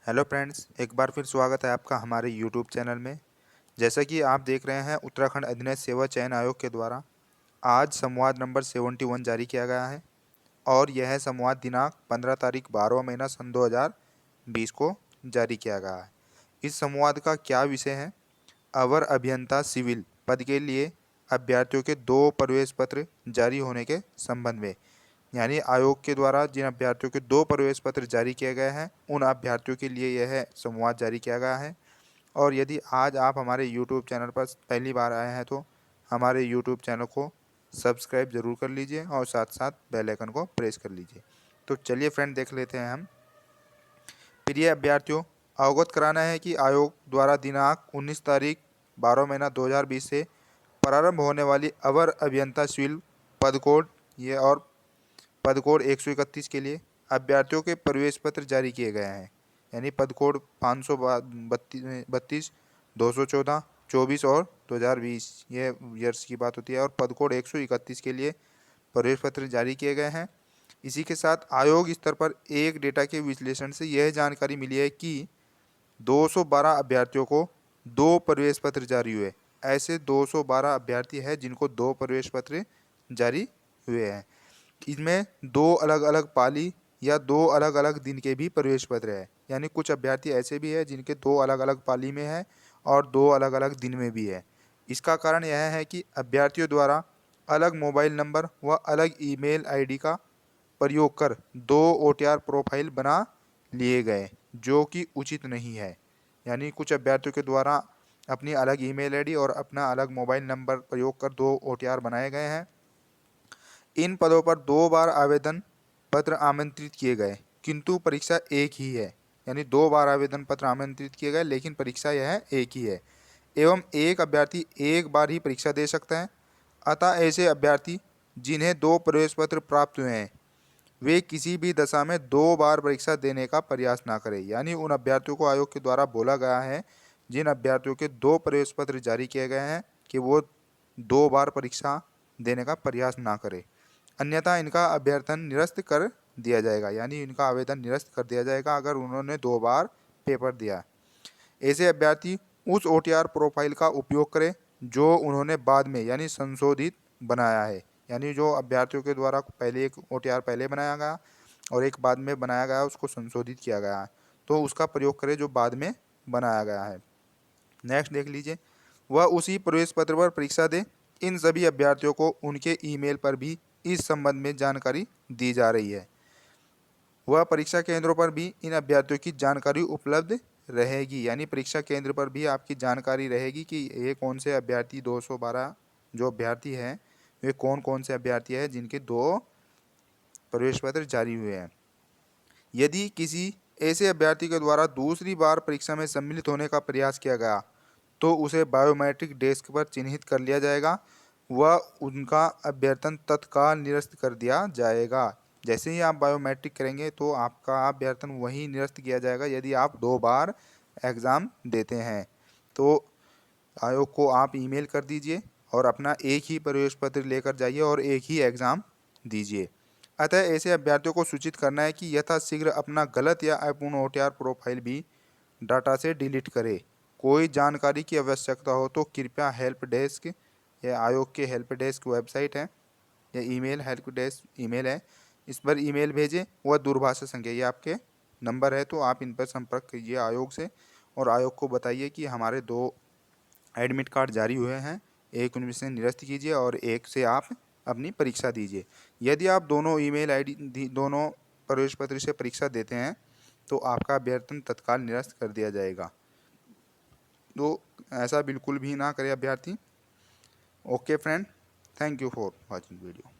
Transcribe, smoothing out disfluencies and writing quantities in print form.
Hello friends, एक बार फिर स्वागत है आपका हमारे यूट्यूब चैनल में। जैसा कि आप देख रहे हैं, उत्तराखंड अधीनस्थ सेवा चयन आयोग के द्वारा आज संवाद नंबर 71 जारी किया गया है और यह संवाद दिनांक 15 तारीख 12वां महीना सन 2020 को जारी किया गया है। इस संवाद का क्या विषय है? अवर अभियंता सिविल पद के लिए अभ्यर्थियों के 2 प्रवेश पत्र जारी होने के संबंध में, यानी आयोग के द्वारा जिन अभ्यर्थियों के 2 प्रवेश पत्र जारी किए गए हैं उन अभ्यर्थियों के लिए यह संवाद जारी किया गया है। और यदि आज आप हमारे यूट्यूब चैनल पर पहली बार आए हैं तो हमारे यूट्यूब चैनल को सब्सक्राइब जरूर कर लीजिए और साथ साथ बेल आइकन को प्रेस कर लीजिए। तो चलिए फ्रेंड, देख लेते हैं हम। प्रिय अभ्यर्थियों, अवगत कराना है कि आयोग द्वारा दिनांक 19 तारीख 12 महीना 2020 से प्रारंभ होने वाली अवर अभियंता सिविल पद कोड पद कोड 131 के लिए अभ्यर्थियों के प्रवेश पत्र जारी किए गए हैं। यानी पद कोड 532, 214, 24 और 2020 ये ईयर्स की बात होती है, और पद कोड 131 के लिए प्रवेश पत्र जारी किए गए हैं। इसी के साथ आयोग स्तर पर एक डेटा के विश्लेषण से यह जानकारी मिली है कि 212 अभ्यर्थियों को 2 प्रवेश पत्र जारी हुए। ऐसे 212 अभ्यर्थी हैं जिनको 2 प्रवेश पत्र जारी हुए हैं। इनमें 2 अलग अलग पाली या 2 अलग अलग दिन के भी प्रवेश पत्र है। यानी कुछ अभ्यर्थी ऐसे भी है जिनके 2 अलग अलग पाली में है और 2 अलग अलग दिन में भी है। इसका कारण यह है कि अभ्यर्थियों द्वारा अलग मोबाइल नंबर व अलग ईमेल आईडी का प्रयोग कर 2 ओटीआर प्रोफाइल बना लिए गए, जो कि उचित नहीं है। यानी कुछ अभ्यर्थियों के द्वारा अपनी अलग ईमेल आईडी और अपना अलग मोबाइल नंबर प्रयोग कर 2 ओटीआर बनाए गए हैं। इन पदों पर 2 बार आवेदन पत्र आमंत्रित किए गए, किंतु परीक्षा एक ही है। यानी 2 बार आवेदन पत्र आमंत्रित किए गए लेकिन परीक्षा यह एक ही है, एवं एक अभ्यर्थी एक बार ही परीक्षा दे सकता है। अतः ऐसे अभ्यर्थी जिन्हें 2 प्रवेश पत्र प्राप्त हुए हैं वे किसी भी दशा में 2 बार परीक्षा देने का प्रयास ना करें। यानी उन अभ्यर्थियों को आयोग के द्वारा बोला गया है, जिन अभ्यर्थियों के 2 प्रवेश पत्र जारी किए गए हैं, कि वो 2 बार परीक्षा देने का प्रयास ना करें, अन्यथा इनका अभ्यर्थन निरस्त कर दिया जाएगा। यानी इनका आवेदन निरस्त कर दिया जाएगा अगर उन्होंने 2 बार पेपर दिया। ऐसे अभ्यर्थी उस ओटीआर प्रोफाइल का उपयोग करें जो उन्होंने बाद में यानी संशोधित बनाया है। यानी जो अभ्यर्थियों के द्वारा पहले एक ओटीआर पहले बनाया गया और एक बाद में बनाया गया, उसको संशोधित किया गया है, तो उसका प्रयोग करें जो बाद में बनाया गया है। नेक्स्ट देख लीजिए, वह उसी प्रवेश पत्र पर परीक्षा दे। इन सभी अभ्यर्थियों को उनके ईमेल पर भी इस संबंध में जानकारी दी जा रही है। वह परीक्षा केंद्रों पर भी इन अभ्यर्थियों की जानकारी उपलब्ध रहेगी। यानी परीक्षा केंद्र पर भी आपकी जानकारी रहेगी कि ये कौन से अभ्यर्थी 212 जो अभ्यर्थी हैं वे कौन कौन से अभ्यर्थी हैं जिनके 2 प्रवेश पत्र जारी हुए हैं। यदि किसी ऐसे अभ्यर्थी के द्वारा दूसरी बार परीक्षा में सम्मिलित होने का प्रयास किया गया तो उसे बायोमेट्रिक डेस्क पर चिन्हित कर लिया जाएगा व उनका अभ्यर्थन तत्काल निरस्त कर दिया जाएगा। जैसे ही आप बायोमेट्रिक करेंगे तो आपका अभ्यर्थन वहीं निरस्त किया जाएगा यदि आप 2 बार एग्ज़ाम देते हैं। तो आयोग को आप ईमेल कर दीजिए और अपना एक ही प्रवेश पत्र लेकर जाइए और एक ही एग्ज़ाम दीजिए। अतः ऐसे अभ्यर्थियों को सूचित करना है कि यथाशीघ्र अपना गलत या अपूर्ण ओटीआर प्रोफाइल भी डाटा से डिलीट करें। कोई जानकारी की आवश्यकता हो तो कृपया हेल्प डेस्क या आयोग के हेल्प डेस्क वेबसाइट है या ईमेल हेल्प डेस्क ईमेल है, इस पर ईमेल भेजें। वह दूरभाष संख्या ये आपके नंबर है, तो आप इन पर संपर्क कीजिए आयोग से और आयोग को बताइए कि हमारे 2 एडमिट कार्ड जारी हुए हैं, एक उनमें से निरस्त कीजिए और एक से आप अपनी परीक्षा दीजिए। यदि आप दोनों ईमेल आईडी दोनों प्रवेश पत्र से परीक्षा देते हैं तो आपका अभ्यर्थन तत्काल निरस्त कर दिया जाएगा। तो ऐसा बिल्कुल भी ना करें अभ्यर्थी। Okay friend, thank you for watching video.